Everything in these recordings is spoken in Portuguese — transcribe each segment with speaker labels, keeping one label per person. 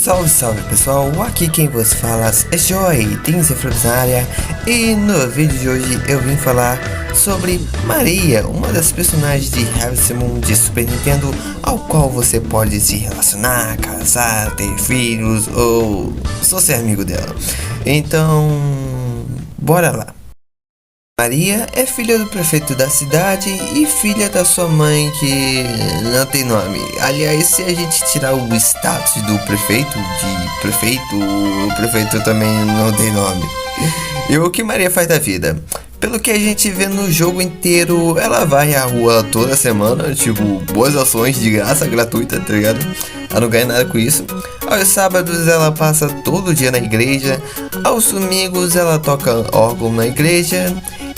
Speaker 1: Salve, salve pessoal, aqui quem vos fala é Joy, tem Flores na área. E no vídeo de hoje eu vim falar sobre Maria, uma das personagens de Harvest Moon de Super Nintendo, ao qual você pode se relacionar, casar, ter filhos ou só ser amigo dela. Então, bora lá. Maria é filha do prefeito da cidade e filha da sua mãe que não tem nome. Aliás, se a gente tirar o status do prefeito, o prefeito também não tem nome. E o que Maria faz da vida? Pelo que a gente vê no jogo inteiro, ela vai à rua toda semana, tipo, boas ações de graça, gratuita, tá ligado? Ela não ganha nada com isso. Aos sábados ela passa todo dia na igreja. Aos domingos ela toca órgão na igreja.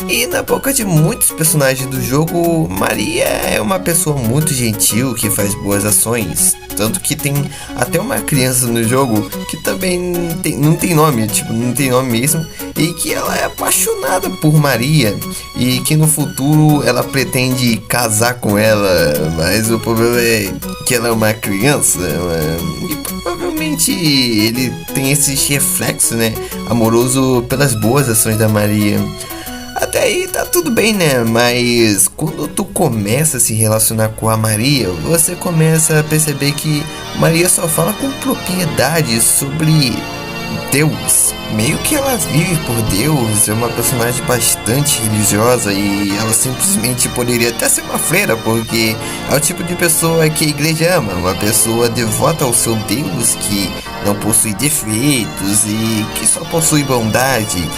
Speaker 1: E na boca de muitos personagens do jogo, Maria é uma pessoa muito gentil que faz boas ações. Tanto que tem até uma criança no jogo que também não tem nome, tipo, não tem nome mesmo. E que ela é apaixonada por Maria. E que no futuro ela pretende casar com ela. Mas o problema é que ela é uma criança. E provavelmente ele tem esse reflexo, né, amoroso pelas boas ações da Maria. Até aí tá tudo bem, né? Mas quando tu começa a se relacionar com a Maria, você começa a perceber que Maria só fala com propriedade sobre Deus. Meio que ela vive por Deus, é uma personagem bastante religiosa e ela simplesmente poderia até ser uma freira, porque é o tipo de pessoa que a igreja ama, uma pessoa devota ao seu Deus que não possui defeitos e que só possui bondade.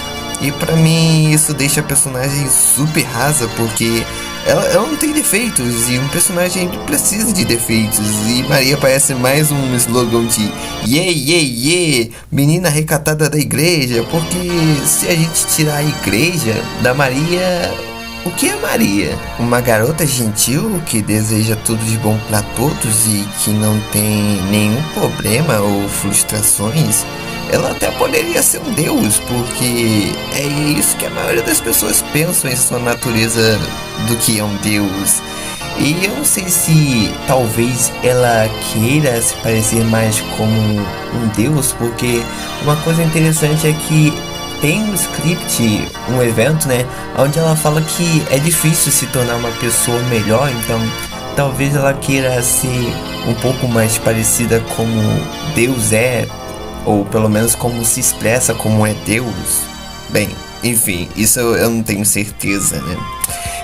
Speaker 1: E pra mim isso deixa a personagem super rasa, porque ela não tem defeitos e um personagem precisa de defeitos. E Maria parece mais um slogan de yeah, yeah, yeah, menina recatada da igreja. Porque se a gente tirar a igreja da Maria, o que é Maria? Uma garota gentil que deseja tudo de bom pra todos e que não tem nenhum problema ou frustrações. Ela até poderia ser um deus, porque é isso que a maioria das pessoas pensam em sua natureza do que é um deus. E eu não sei se talvez ela queira se parecer mais como um deus, porque uma coisa interessante é que tem um script, um evento, né, onde ela fala que é difícil se tornar uma pessoa melhor, então talvez ela queira ser um pouco mais parecida como Deus é, ou pelo menos como se expressa como é Deus. Bem, enfim, isso eu não tenho certeza, né?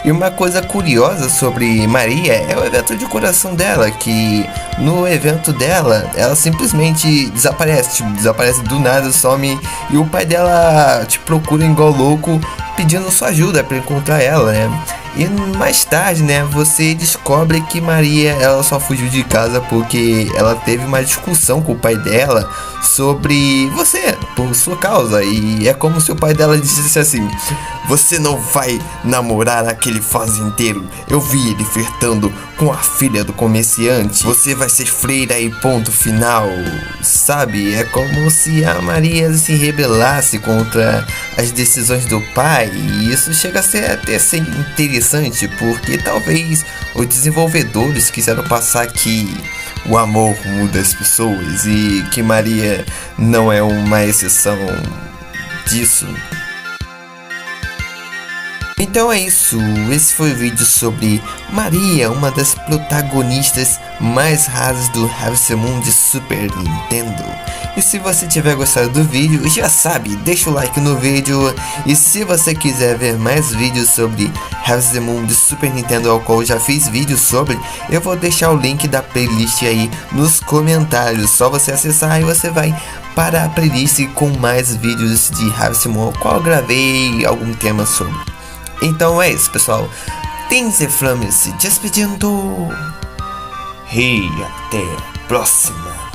Speaker 1: E uma coisa curiosa sobre Maria é o evento de coração dela, que no evento dela, ela simplesmente desaparece do nada, some, e o pai dela te procura igual louco, pedindo sua ajuda para encontrar ela, né? E mais tarde, né, você descobre que Maria, ela só fugiu de casa porque ela teve uma discussão com o pai dela sobre você, por sua causa. E é como se o pai dela dissesse assim: você não vai namorar aquele fazendeiro, eu vi ele flertando com a filha do comerciante, você vai ser freira e ponto final. Sabe, é como se a Maria se rebelasse contra as decisões do pai. E isso chega a ser até ser interessante, porque talvez os desenvolvedores quiseram passar que o amor muda as pessoas e que Maria não é uma exceção disso. Então é isso, esse foi o vídeo sobre Maria, uma das protagonistas mais raras do Harvest Moon de Super Nintendo. E se você tiver gostado do vídeo, já sabe, deixa o like no vídeo. E se você quiser ver mais vídeos sobre Harvest Moon de Super Nintendo, ao qual eu já fiz vídeos sobre, eu vou deixar o link da playlist aí nos comentários. Só você acessar e você vai para a playlist com mais vídeos de Harvest Moon, ao qual eu gravei algum tema sobre. Então é isso, pessoal. Tem Flames se despedindo. E até a próxima.